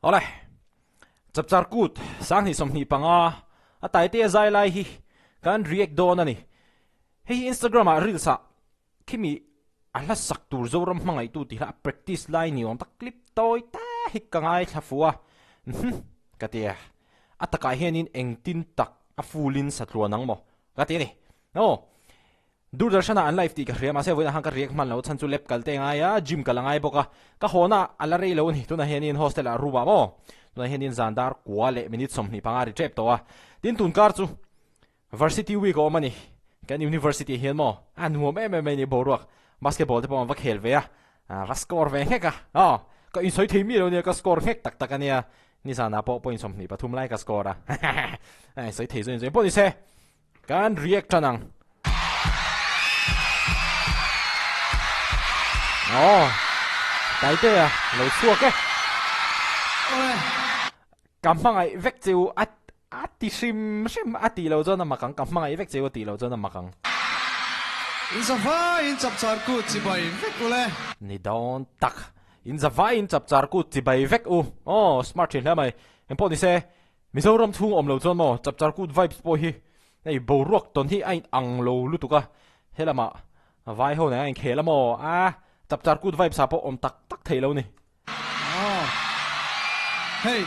Ole, Chapchar Kut, sang hi som ni panga, a Taitea-Zai lai hi, kan react don ani. Hei Instagram a reel sa, kimi ala Taitea-Zoram Hmangaihtu Ka practice lai ni om ta clip toy ta hik ka ngai thafua. Katia, ataka hianin engtin tak a fulin sa tluanang mo. Katia ni. No. Durdarshana an live ti ka riam ase wina hang ka react man lo chan chu lep kalte ngaya gym ka langai boka ka hona ala rei lo ni tuna hianin hostel a ruba mo tuna hianin zandar kwale minute som ni pangari trep to a tin tun kar chu varsity week o mani kan university hian mo an mo me ni boruak basketball te pom va khel ve a va score ve ka ka in soi thimi lo ni ka score hek tak tak ania ni sana po point som ni pathum lai ka score a ai soi thei zoi po ni se kan react tanang Taitea lo suak ke. Kampangai vek chiu ati sim ati lo zona makang kampangai vek chiu ati lo zona makang. In Zavai in Chapchar Kut si bai vek ule. Ni don tak. In Zavai in Chapchar Kut si bai vek u. Smart chin mai. Empo ni se Mizoram thung om lo zon mo Chapchar Kut vibes po hi. Nei bo ruak ton hi ain ang lo lutuka. Helama vai ho na ain khela mo Chapchar Kut vibe sa po om tak thei lo ni. Hey.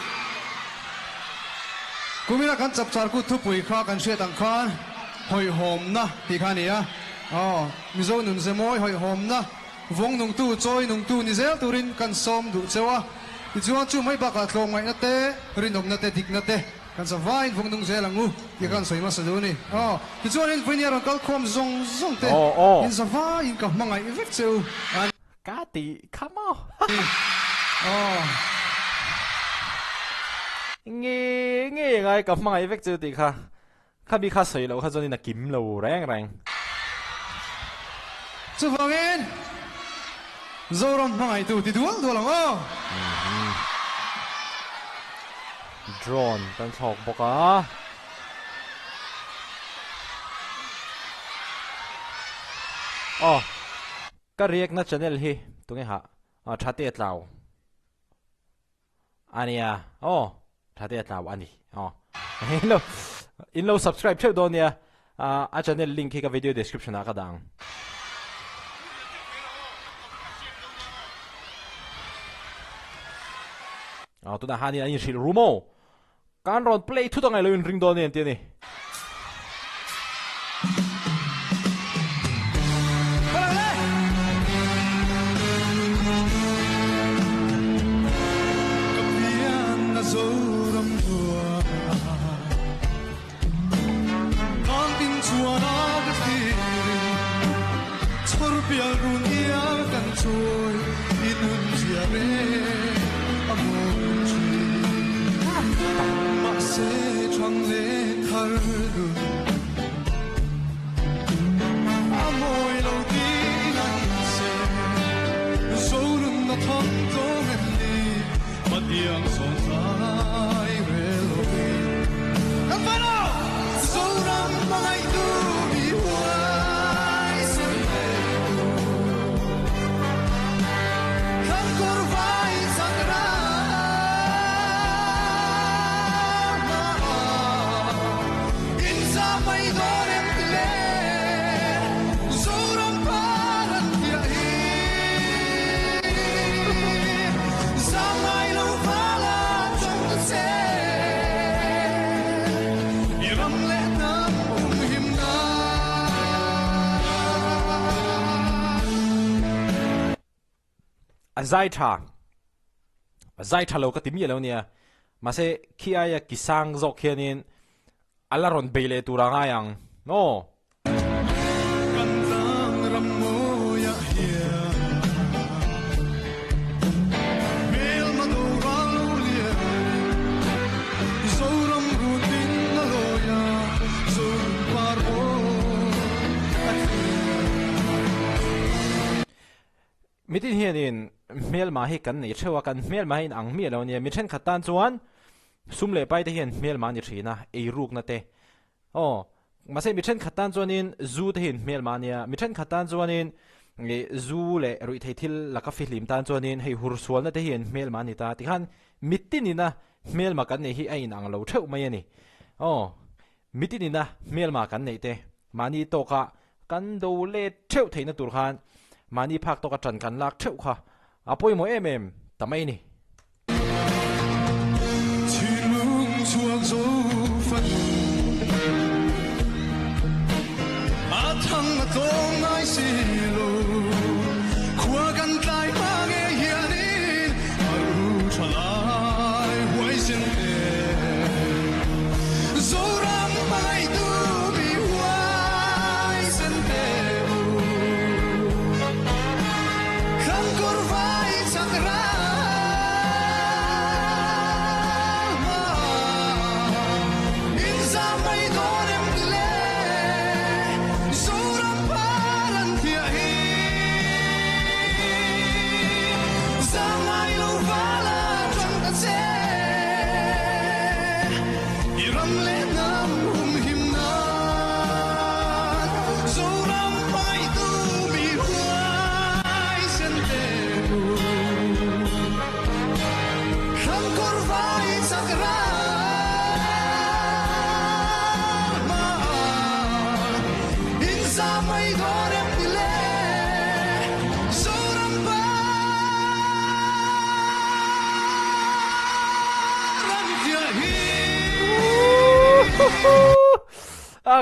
Kumina kan Chapchar Kut thu pui kha kan hriat ang khan hoi hom na ti khani a. Mizo nun se moi hoi hom na. Vong nung tu choi nung tu ni zel turin kan som du chewa. I chuan chu mai baka tlong ngai na te rinom na te dik na te. Kan sa vain vong nung zel angu ti kan soi ma sa du ni. Ti chuan in viniar kal khom zong te. In sa vain ka mangai vek cheu. Kati, come on. Nghe ngay gặp mga effect chứ thì kha bị kha sấy lâu kha cho nên là kiếm lâu reng. Chú vang in. Zoram Hmangaihtu thì đuổi lòng Drone tan chọc bọc à. Ka react na channel hi tunge ha Taitea-Tlau ania Taitea-Tlau ani hello subscribe cheu don ya a channel link hi ka video description a ka dang tu na hani ani shil rumo kan ron play thu tangai lo in ring don ni ni Zaita lo ka timi lo nia mase kia kisang zok hianin alaron bele turanga yang no mitin hianin mel ma hi kan nei thewa kan mel ma hin ang mi lo nia mi then khatan chuan sumle pai te hian mel ma ni thina ei ruk na te mase mi then khatan chuanin zu te hin mel ma nia mi then khatan chuanin nge zu le rui thei thil la ka filim tan chuanin hei hur sual na te hian hmel ma ni ta ti khan mitinina hmel ma kan nei hi aiin ang lo theu mai ani mitinina hmel ma kan nei te mani to ka kan do le theu theina tur khan mani phak to ka tran kan lak theu kha apoi mo em tamai ni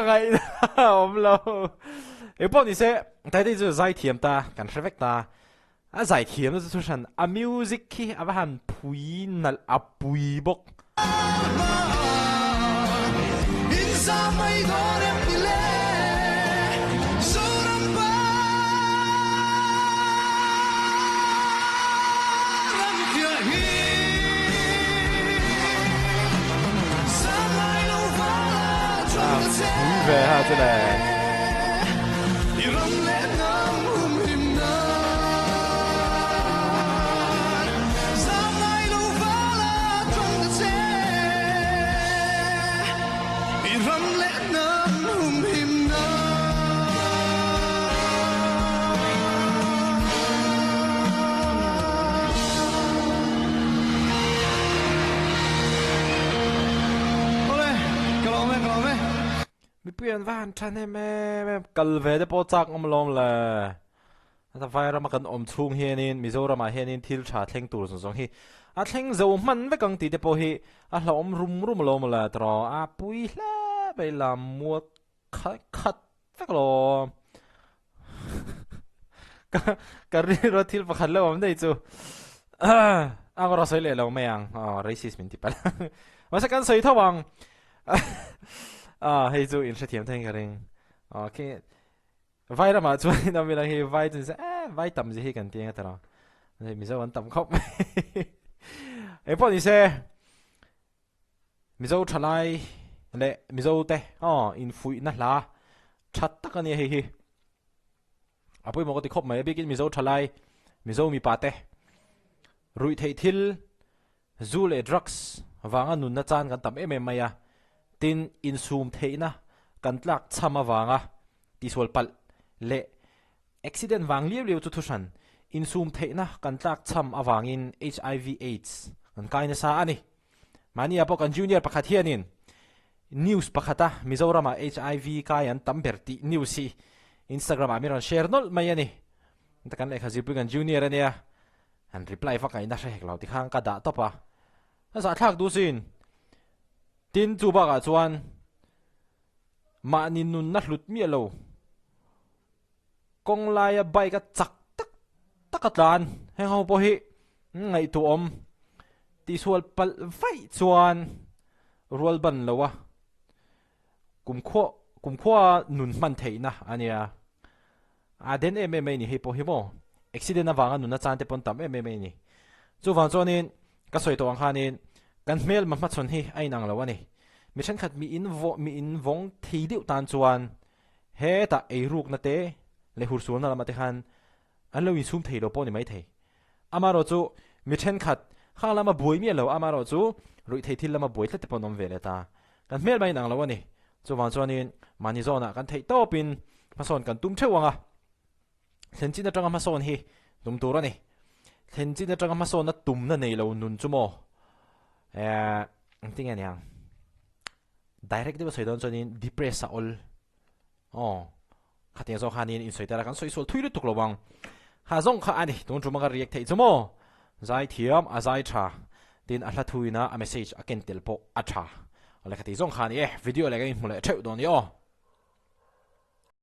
ngày hôm lâu bọn đi xe tại đây就giải thiểm ta cần sẽ vạch ta giải thiểm nó xuất hiện music khi hàn pui nal pui bốc vui vẻ ha thế này Biển van chan em kal ve de po chak om lom la ta vai ra ma kan om chung hianin Mizoram ma hianin thil tha thleng tur zong hi a thleng zo man ve kang ti de po hi a hlom rum lom la tro a pui hla be la muat khat vek lo ka ri ro thil pa khat lo om dei chu a ngora soi le lo meang racist min ti pal ma sa kan soi thawang hay chú in sẽ thiểm thanh cái này, cái vai ra mà chú nó mới là cái vai thì sẽ vai tầm gì hay cần tiền cái đó, thì mình sẽ vẫn tầm khóc, em bọn đi xe, mình sẽ trả lại, lệ mình sẽ té, in phui nát lá, chặt tất cả những cái, bây giờ có thể khóc mà biết cái mình sẽ trả lại, mình sẽ mi pate, rồi thấy thil, du lệ drugs, vàng anh nôn nát chan cái tầm em mày à. Tin in zoom thế na kan tlak chama wanga tisol pal le accident wang liu chu thusan in zoom thế na kan tlak cham awangin HIV AIDS kan kaina sa ani mani apo kan junior pakhat hianin news pakhata Mizoram HIV kaian tamberti newsi Instagram amiron share nol mayani takan le khazipu kan junior ania an reply fa kaina rek lau ti khang ka da topa asa thak du sin tin chu ba ka chuan ma ni nun na hlut mi lo kong lai bai ka chak tak atlan heng ho po hi ngai tu om ti sual pal vai chuan rual ban lo wa kum kho nun man theina ania a den MMA ni hi po hi mo accident na wanga nun na chan te pon tam MMA ni chu wang chonin ka soi to ang khanin kan mel ma chon hi ai nang lo ani mi chen khat mi in vong thi diu tan chuan he ta ei ruk na te le hur sul na ma te khan an lo in sum thei lo po ni mai thei amaro chu mi chen khat khang lama boi mi lo amaro chu rui thei thil lama boi tla te pon om vele ta kan mel mai nang lo ani chu wang chuanin mani zona kan thei to pin ma son kan tum thewanga thlen chin atanga ma son hi tum tur ani thlen chin atanga ma son na tum na nei lo nun chumo ting aniang direct de soi don chonin depress a ol khatiang zo khanin in soitara kan soisol thui tuk lowang ha zong kha ani tung chuma ka react thei chumo zai thiam a zai tha tin a hla thuina a message a ken telpo a tha ole khati zong khani video le ga in mule theu don yo